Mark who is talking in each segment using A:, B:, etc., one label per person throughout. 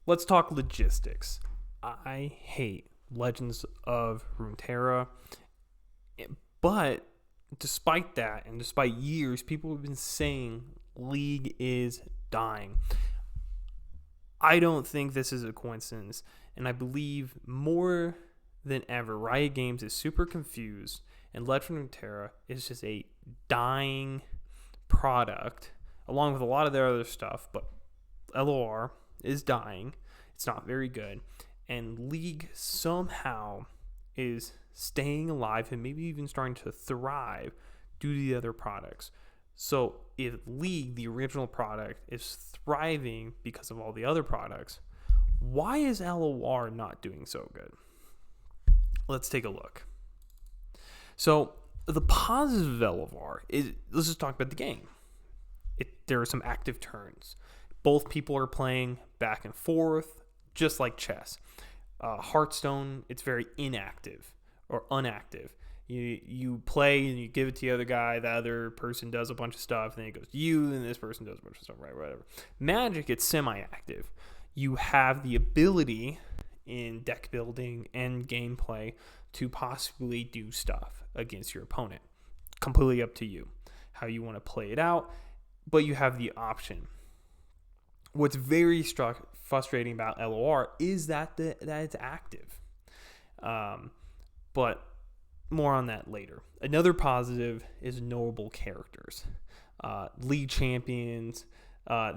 A: let's talk logistics. I hate Legends of Runeterra, but despite that, and despite years, people have been saying League is dying. I don't think this is a coincidence, and I believe more than ever, Riot Games is super confused, and Legend of Runeterra is just a dying product, along with a lot of their other stuff, but LOR is dying. It's not very good, and League somehow is staying alive and maybe even starting to thrive due to the other products. So if League, the original product, is thriving because of all the other products, why is LOR not doing so good? Let's take a look. So the positive of LOR is, let's just talk about the game. There are some active turns. Both people are playing back and forth, just like chess. Hearthstone, it's very inactive or unactive. You play and you give it to the other guy. The other person does a bunch of stuff, and then it goes to you, and this person does a bunch of stuff, right? Whatever. Magic, it's semi-active. You have the ability in deck building and gameplay to possibly do stuff against your opponent. Completely up to you how you want to play it out, but you have the option. What's very frustrating about LOR is that it's active. But more on that later. Another positive is knowable characters. League champions.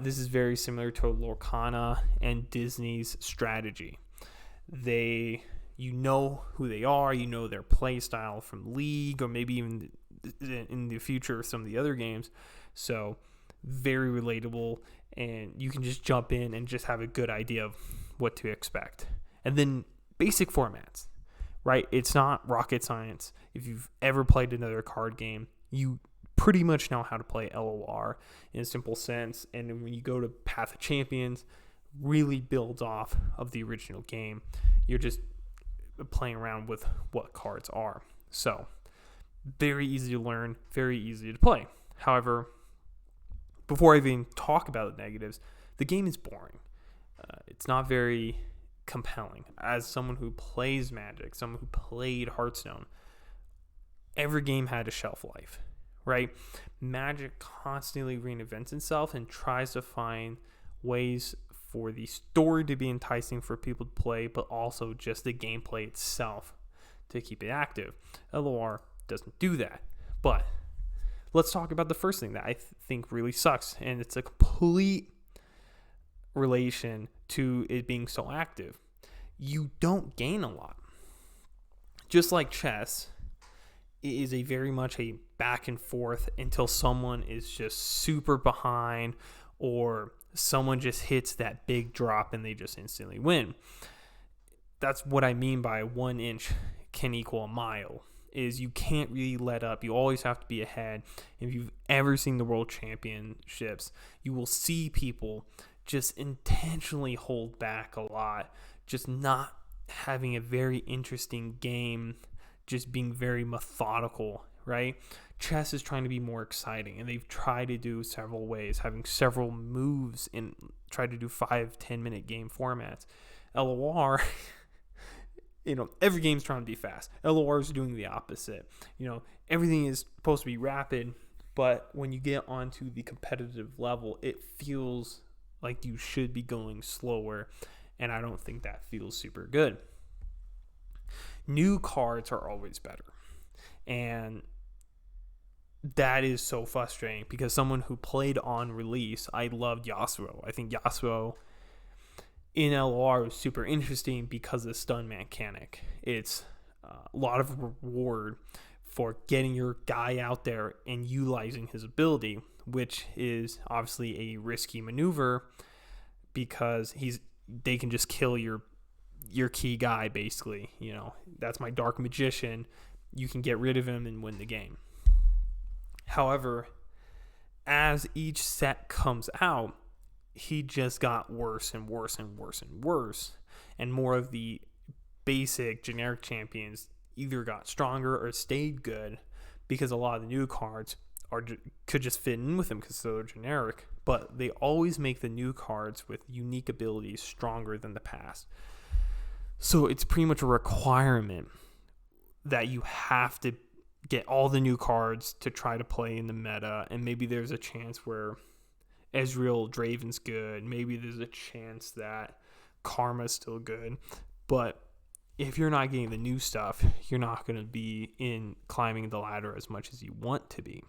A: This is very similar to Lorcana and Disney's strategy. You know who they are, you know their play style from League, or maybe even in the future some of the other games. So very relatable, and you can just jump in and just have a good idea of what to expect. And then basic formats, right? It's not rocket science. If you've ever played another card game, you pretty much know how to play LOR in a simple sense. And when you go to Path of Champions, really builds off of the original game. You're just playing around with what cards are. So very easy to learn, very easy to play. However, before I even talk about the negatives, the game is boring. It's not very compelling. As someone who plays Magic, someone who played Hearthstone, every game had a shelf life, right? Magic constantly reinvents itself and tries to find ways for the story to be enticing for people to play, but also just the gameplay itself to keep it active. LOR doesn't do that. But let's talk about the first thing that I think really sucks, and it's a complete relation to it being so active. You don't gain a lot. Just like chess, it is a very much a back and forth until someone is just super behind, or someone just hits that big drop and they just instantly win. That's what I mean by 1 inch can equal a mile. Is you can't really let up. You always have to be ahead. If you've ever seen the World Championships, you will see people just intentionally hold back a lot, just not having a very interesting game, just being very methodical, right? Chess is trying to be more exciting, and they've tried to do several ways, having several moves and try to do 5-10 minute game formats. LOR, every game's trying to be fast. LOR is doing the opposite. Everything is supposed to be rapid, but when you get onto the competitive level, it feels like you should be going slower, and I don't think that feels super good. New cards are always better, and that is so frustrating because someone who played on release, I loved Yasuo. I think Yasuo in LOR is super interesting because of the stun mechanic. It's a lot of reward for getting your guy out there and utilizing his ability, which is obviously a risky maneuver because they can just kill your key guy, basically. That's my Dark Magician. You can get rid of him and win the game. However, as each set comes out, he just got worse and worse and worse and worse. And more of the basic generic champions either got stronger or stayed good because a lot of the new cards could just fit in with him because they're generic. but they always make the new cards with unique abilities stronger than the past. So it's pretty much a requirement that you have to get all the new cards to try to play in the meta, and maybe there's a chance where Ezreal Draven's good, maybe there's a chance that Karma's still good, but if you're not getting the new stuff, you're not going to be in climbing the ladder as much as you want to be.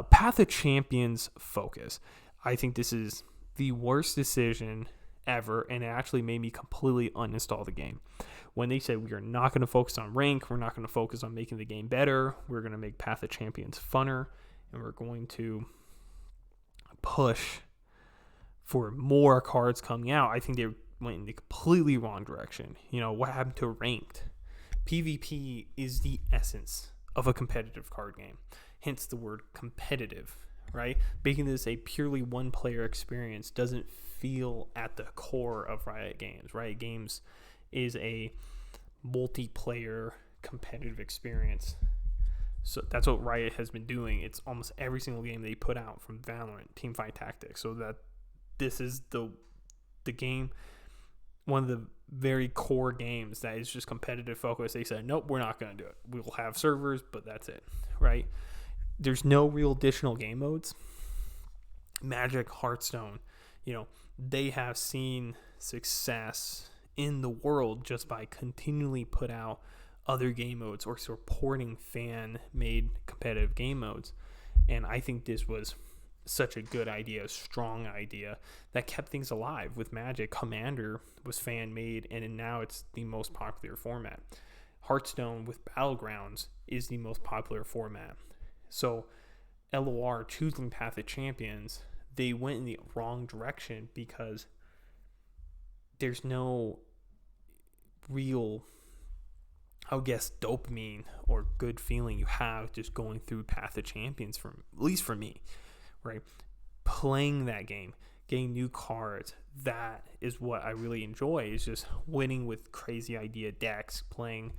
A: Path of Champions focus. I think this is the worst decision ever, and it actually made me completely uninstall the game. When they said we are not going to focus on rank, we're not going to focus on making the game better, we're going to make Path of Champions funner, and we're going to push for more cards coming out, I think they went in the completely wrong direction. What happened to ranked? PvP is the essence of a competitive card game, hence the word competitive, right? Making this a purely one-player experience doesn't feel at the core of Riot Games. Riot Games is a multiplayer competitive experience. So that's what Riot has been doing. It's almost every single game they put out, from Valorant, Teamfight Tactics. So that this is the game, one of the very core games that is just competitive focus. They said, nope, we're not going to do it. We'll have servers, but that's it, right? There's no real additional game modes. Magic, Hearthstone, they have seen success in the world just by continually put out other game modes or supporting fan-made competitive game modes. And I think this was such a good idea, a strong idea that kept things alive. With Magic, Commander was fan-made, and now it's the most popular format. Hearthstone with Battlegrounds is the most popular format. So LOR choosing Path of Champions, they went in the wrong direction because there's no real, I would guess, dopamine or good feeling you have just going through Path of Champions, at least for me, right? Playing that game, getting new cards, that is what I really enjoy, is just winning with crazy idea decks, playing,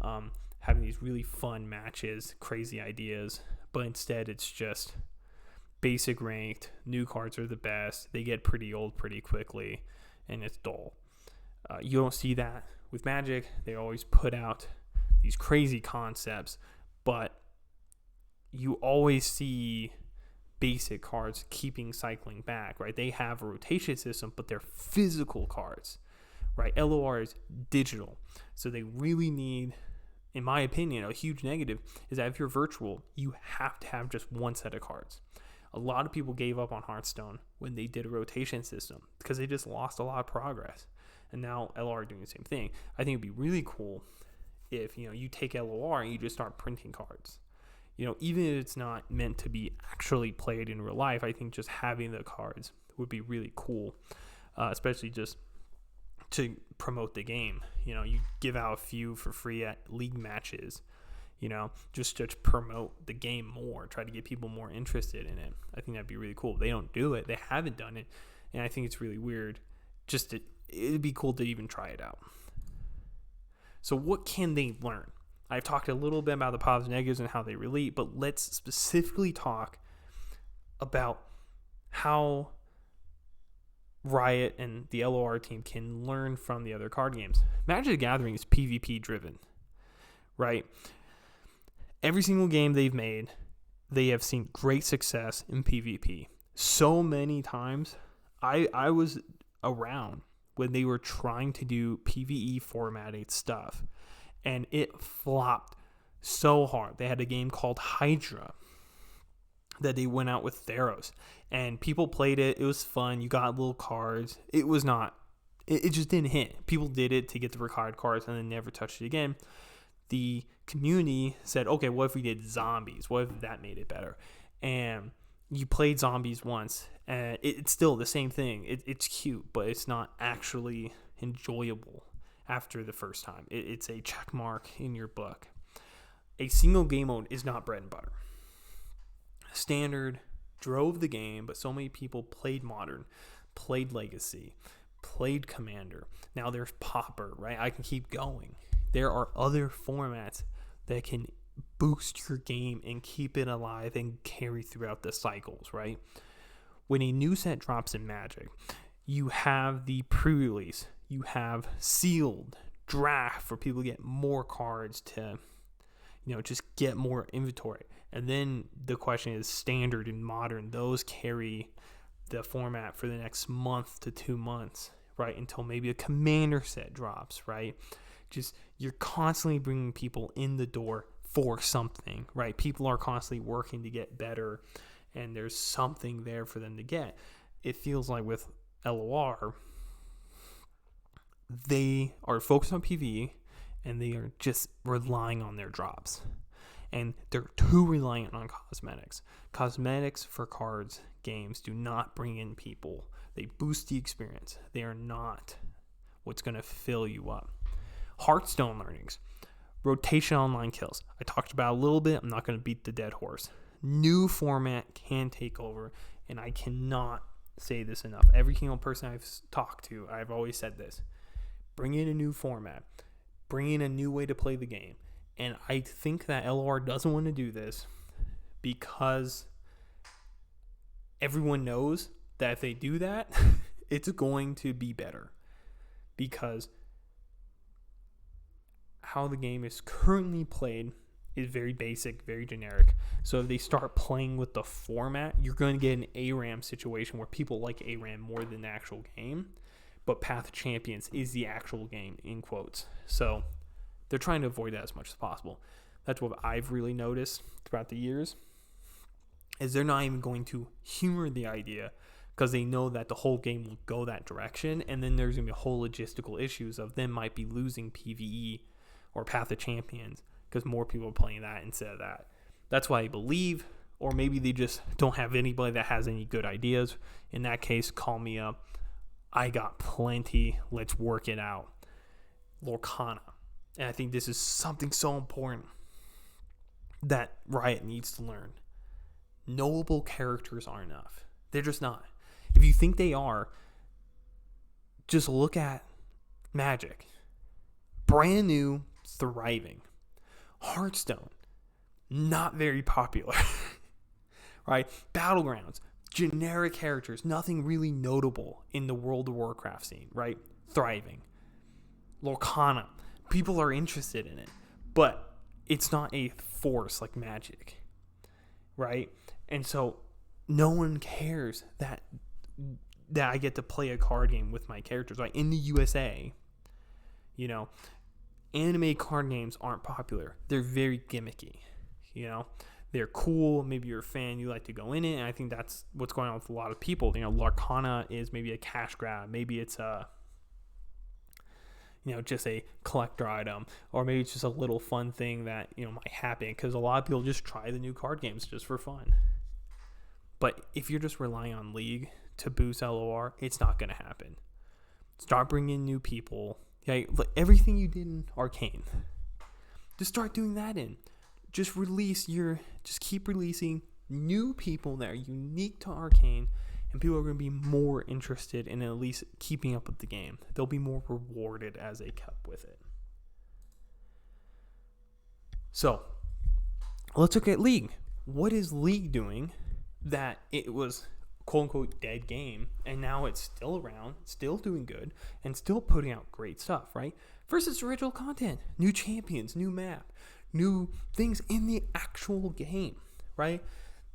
A: having these really fun matches, crazy ideas, but instead it's just basic ranked, new cards are the best, they get pretty old pretty quickly, and it's dull. You don't see that with Magic. They always put out these crazy concepts, but you always see basic cards keeping cycling back, right? They have a rotation system, but they're physical cards, right? LOR is digital, so they really need, in my opinion, a huge negative is that if you're virtual, you have to have just one set of cards. A lot of people gave up on Hearthstone when they did a rotation system because they just lost a lot of progress. And now LOR are doing the same thing. I think it'd be really cool if you take LOR and you just start printing cards. Even if it's not meant to be actually played in real life, I think just having the cards would be really cool, especially just to promote the game. You give out a few for free at league matches, just to promote the game more, try to get people more interested in it. I think that'd be really cool. They don't do it. They haven't done it. And I think it's really weird. It'd be cool to even try it out. So what can they learn? I've talked a little bit about the positives and negatives and how they relate, but let's specifically talk about how Riot and the LOR team can learn from the other card games. Magic the Gathering is PvP driven, right? Every single game they've made, they have seen great success in PvP. So many times, I was around when they were trying to do PvE formatted stuff, and it flopped so hard. They had a game called Hydra that they went out with Theros, and people played it. It was fun. You got little cards. It just didn't hit. People did it to get the required cards and then never touched it again. The community said, okay, what if we did zombies? What if that made it better? And you played zombies once, and it's still the same thing. It's cute, but it's not actually enjoyable after the first time. It's a check mark in your book. A single game mode is not bread and butter. Standard drove the game, but so many people played Modern, played Legacy, played Commander. Now there's Pauper, right? I can keep going. There are other formats that can boost your game and keep it alive and carry throughout the cycles, right? when a new set drops in Magic, you have the pre-release, you have sealed, draft for people to get more cards to, just get more inventory. And then the question is standard and modern. Those carry the format for the next month to 2 months, right? Until maybe a commander set drops, right? Just you're constantly bringing people in the door for something, right? People are constantly working to get better, and there's something there for them to get. It feels like with LOR, they are focused on PvE, and they are just relying on their drops. And they're too reliant on cosmetics. Cosmetics for cards games do not bring in people. They boost the experience. They are not what's going to fill you up. Hearthstone learnings. Rotation online kills. I talked about a little bit. I'm not going to beat the dead horse. New format can take over, and I cannot say this enough. Every single person I've talked to, I've always said this. Bring in a new format. Bring in a new way to play the game. And I think that LOR doesn't want to do this because everyone knows that if they do that, it's going to be better. Because how the game is currently played is very basic, very generic. So if they start playing with the format, you're going to get an ARAM situation where people like ARAM more than the actual game. But Path of Champions is the actual game, in quotes. So they're trying to avoid that as much as possible. That's what I've really noticed throughout the years, is they're not even going to humor the idea because they know that the whole game will go that direction, and then there's going to be whole logistical issues of them might be losing PvE or Path of Champions because more people are playing that instead of that. That's why I believe, or maybe they just don't have anybody that has any good ideas. In that case, call me up. I got plenty. Let's work it out. Lorcana. And I think this is something so important that Riot needs to learn. Knowable characters aren't enough. They're just not. If you think they are, just look at Magic. Brand new, thriving. Hearthstone, not very popular. Right? Battlegrounds, generic characters, nothing really notable in the World of Warcraft scene, right? Thriving. Lorcana, people are interested in it, but it's not a force like Magic, right? And so no one cares that I get to play a card game with my characters. Like in the USA, anime card games aren't popular. They're very gimmicky, They're cool. Maybe you're a fan. You like to go in it. And I think that's what's going on with a lot of people. Lorcana is maybe a cash grab. Maybe it's just a collector item, or maybe it's just a little fun thing that, might happen because a lot of people just try the new card games just for fun. But if you're just relying on League to boost LOR, it's not going to happen. Start bringing in new people. Like everything you did in Arcane, just start doing that in. Just keep releasing new people that are unique to Arcane, and people are going to be more interested in at least keeping up with the game. They'll be more rewarded as they kept with it. So, let's look at League. What is League doing that it was quote-unquote dead game, and now it's still around, still doing good, and still putting out great stuff, right? First, it's original content, new champions, new map, new things in the actual game, right?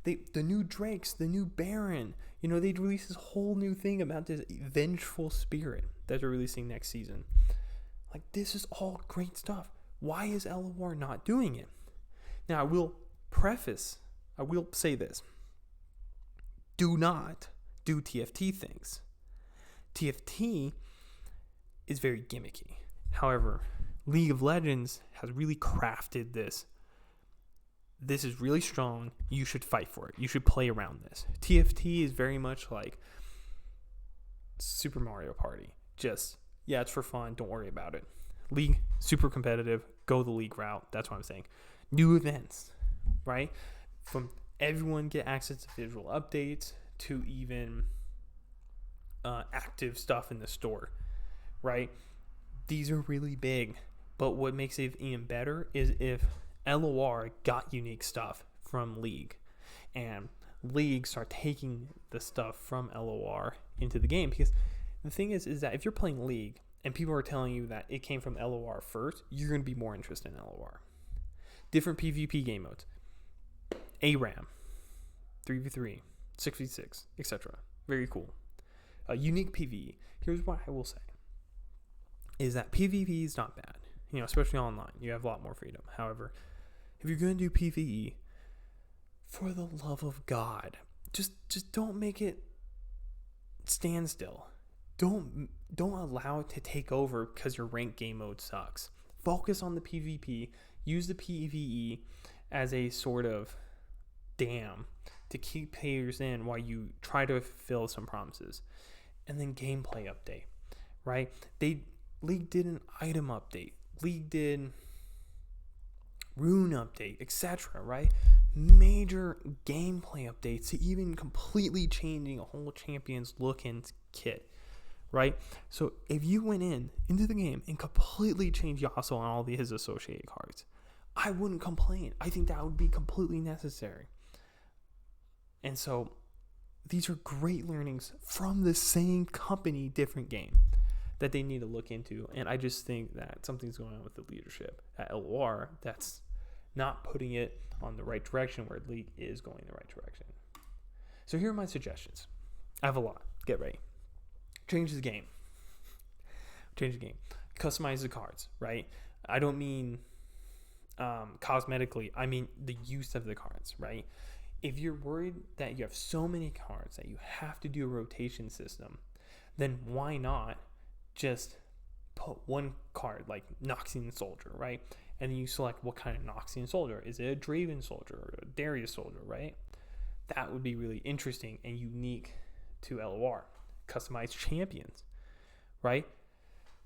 A: The new Drakes, the new Baron, they'd release this whole new thing about this vengeful spirit that they're releasing next season. Like, this is all great stuff. Why is LOR not doing it? Now, I will say this. Do not do TFT things. TFT is very gimmicky. However, League of Legends has really crafted this. This is really strong. You should fight for it. You should play around this. TFT is very much like Super Mario Party. Just, it's for fun. Don't worry about it. League, super competitive. Go the League route. That's what I'm saying. New events, right? From everyone get access to visual updates to even active stuff in the store, right? These are really big. But what makes it even better is if LOR got unique stuff from League, and League start taking the stuff from LOR into the game. Because the thing is that if you're playing League and people are telling you that it came from LOR first, you're going to be more interested in LOR. Different PvP game modes. ARAM, 3v3, 6v6, etc. Very cool. Unique PvE. Here's what I will say. Is that PvP is not bad. Especially online. You have a lot more freedom. However, if you're going to do PvE, for the love of God, just don't make it stand still. Don't allow it to take over because your ranked game mode sucks. Focus on the PvP. Use the PvE as a sort of dam to keep players in while you try to fulfill some promises. And then gameplay update, right? League did an item update. League did rune update, etc., right? Major gameplay updates to even completely changing a whole champion's look and kit, right? So if you went into the game and completely changed Yasuo and all his associated cards, I wouldn't complain. I think that would be completely necessary. And so these are great learnings from the same company, different game, that they need to look into. And I just think that something's going on with the leadership at LOR that's not putting it on the right direction where League is going the right direction. So here are my suggestions. I have a lot. Get ready. Change the game. Customize the cards, right? I don't mean cosmetically. I mean the use of the cards, right? If you're worried that you have so many cards that you have to do a rotation system, then why not just put one card like Noxian Soldier, right? And then you select what kind of Noxian Soldier. Is it a Draven Soldier or a Darius Soldier, right? That would be really interesting and unique to LOR. Customized champions, right?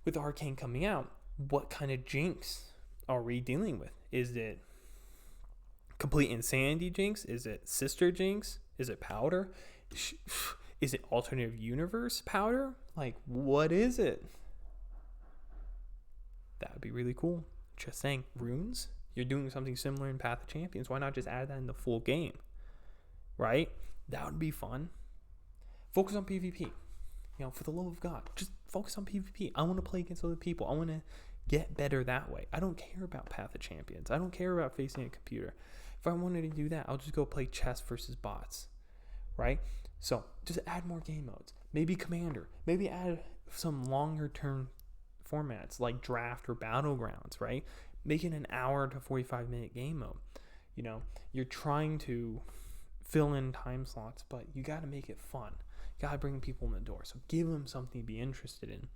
A: With Arcane coming out, what kind of Jinx are we dealing with? Is it complete insanity Jinx? Is it sister Jinx? Is it powder? Is it alternative universe powder? Like, what is it? That would be really cool. Just saying, runes? You're doing something similar in Path of Champions. Why not just add that in the full game? Right? That would be fun. Focus on PvP. For the love of God, just focus on PvP. I want to play against other people. I want to get better that way. I don't care about Path of Champions. I don't care about facing a computer. If I wanted to do that, I'll just go play chess versus bots. Right? So just add more game modes. Maybe Commander. Maybe add some longer term formats like draft or battlegrounds, right? Make it an hour to 45-minute game mode. You're trying to fill in time slots, but you got to make it fun. You got to bring people in the door. So give them something to be interested in.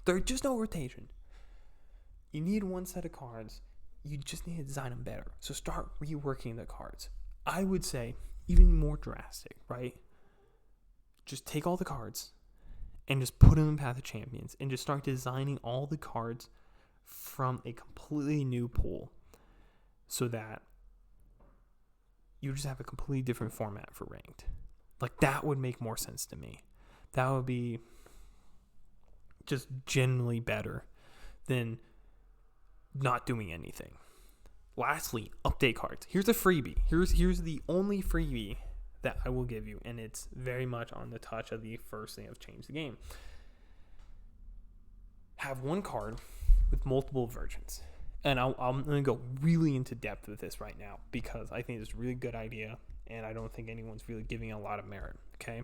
A: There's just no rotation. You need one set of cards. You just need to design them better. So start reworking the cards. I would say even more drastic, right? Just take all the cards and just put them in Path of Champions and just start designing all the cards from a completely new pool so that you just have a completely different format for ranked. Like, that would make more sense to me. That would be just generally better than not doing anything. Lastly, update cards. Here's a freebie. Here's the only freebie that I will give you, and it's very much on the touch of the first thing of change the game. Have one card with multiple versions. And I'm going to go really into depth with this right now because I think it's a really good idea, and I don't think anyone's really giving it a lot of merit, okay?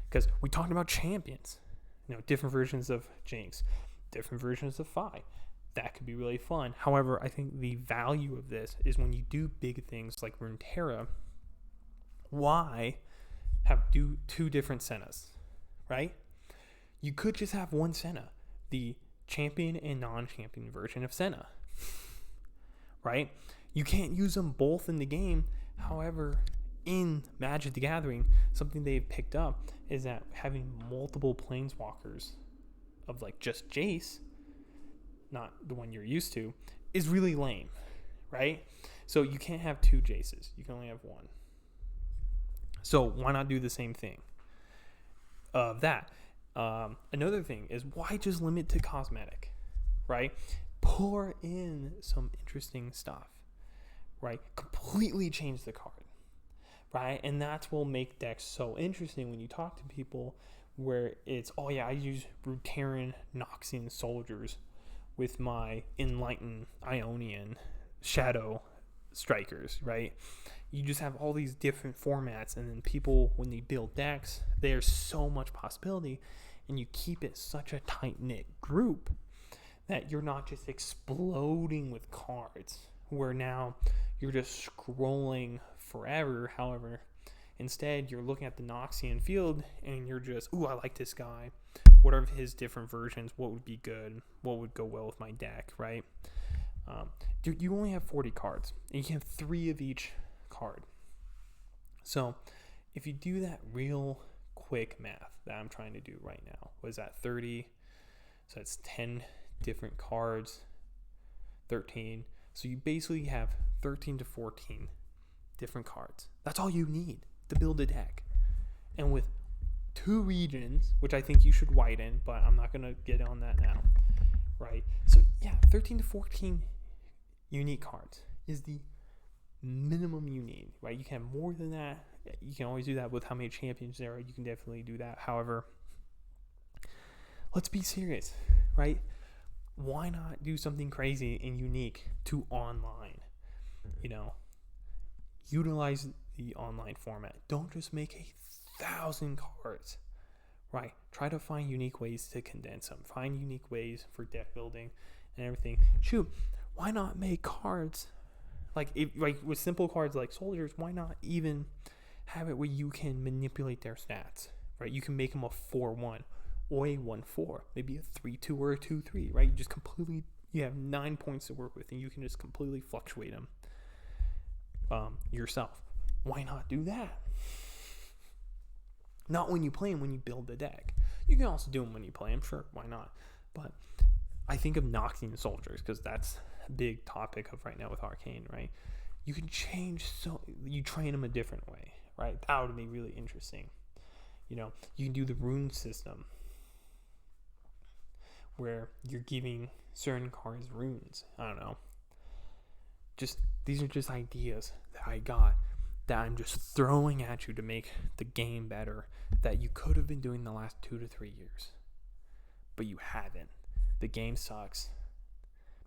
A: Because we talked about champions, different versions of Jinx, different versions of Phi. That could be really fun. However, I think the value of this is when you do big things like Runeterra, why have two different Sennas, right? You could just have one Senna, the champion and non-champion version of Senna, right? You can't use them both in the game. However, in Magic the Gathering, something they've picked up is that having multiple planeswalkers of like just Jace, not the one you're used to, is really lame, right? So you can't have two Jaces. You can only have one. So why not do the same thing of that? Another thing is, why just limit to cosmetic, right? Pour in some interesting stuff, right? Completely change the card. right? And that's what will make decks so interesting when you talk to people, where it's, oh yeah, I use Runeterran Noxian soldiers with my Enlightened Ionian Shadow strikers, right? You just have all these different formats, and then people, when they build decks, there's so much possibility, and you keep it such a tight-knit group that you're not just exploding with cards, where now you're just scrolling forever. However, instead, you're looking at the Noxian field, and you're just, ooh, I like this guy. What are his different versions? What would be good? What would go well with my deck, right? Dude, you only have 40 cards, and you can have 3 of each card. So if you do that real quick math that I'm trying to do right now, was that 30? So that's 10 different cards, 13. So you basically have 13 to 14 different cards. That's all you need to build a deck. And with 2 regions, which I think you should widen, but I'm not going to get on that now, right? So yeah, 13 to 14 unique cards is the minimum you need, right? You can have more than that. You can always do that with how many champions there are. You can definitely do that. However, let's be serious, right? Why not do something crazy and unique to online? Utilize the online format. Don't just make 1,000 cards, right? Try to find unique ways to condense them. Find unique ways for deck building and everything. Shoot, why not make cards like with simple cards like soldiers? Why not even have it where you can manipulate their stats, right? You can make them a 4-1 or a 1-4, maybe a 3-2 or a 2-3, right? You have 9 points to work with, and you can just completely fluctuate them yourself. Why not do that? Not when you play them, when you build the deck. You can also do them when you play them, sure, why not? But I think of Noxian soldiers because that's a big topic of right now with Arcane, right? You can you train them a different way, right? That would be really interesting. You can do the rune system where you're giving certain cards runes. I don't know. These are just ideas that I got that I'm just throwing at you to make the game better, that you could have been doing the last 2 to 3 years, but you haven't. The game sucks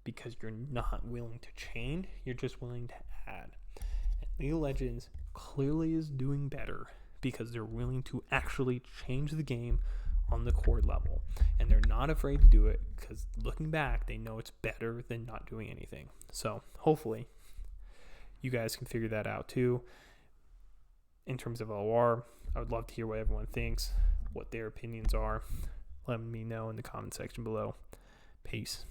A: because you're not willing to change. You're just willing to add. And League of Legends clearly is doing better because they're willing to actually change the game on the core level. And they're not afraid to do it because looking back, they know it's better than not doing anything. So hopefully you guys can figure that out too. In terms of LOR, I would love to hear what everyone thinks, what their opinions are. Let me know in the comment section below. Peace.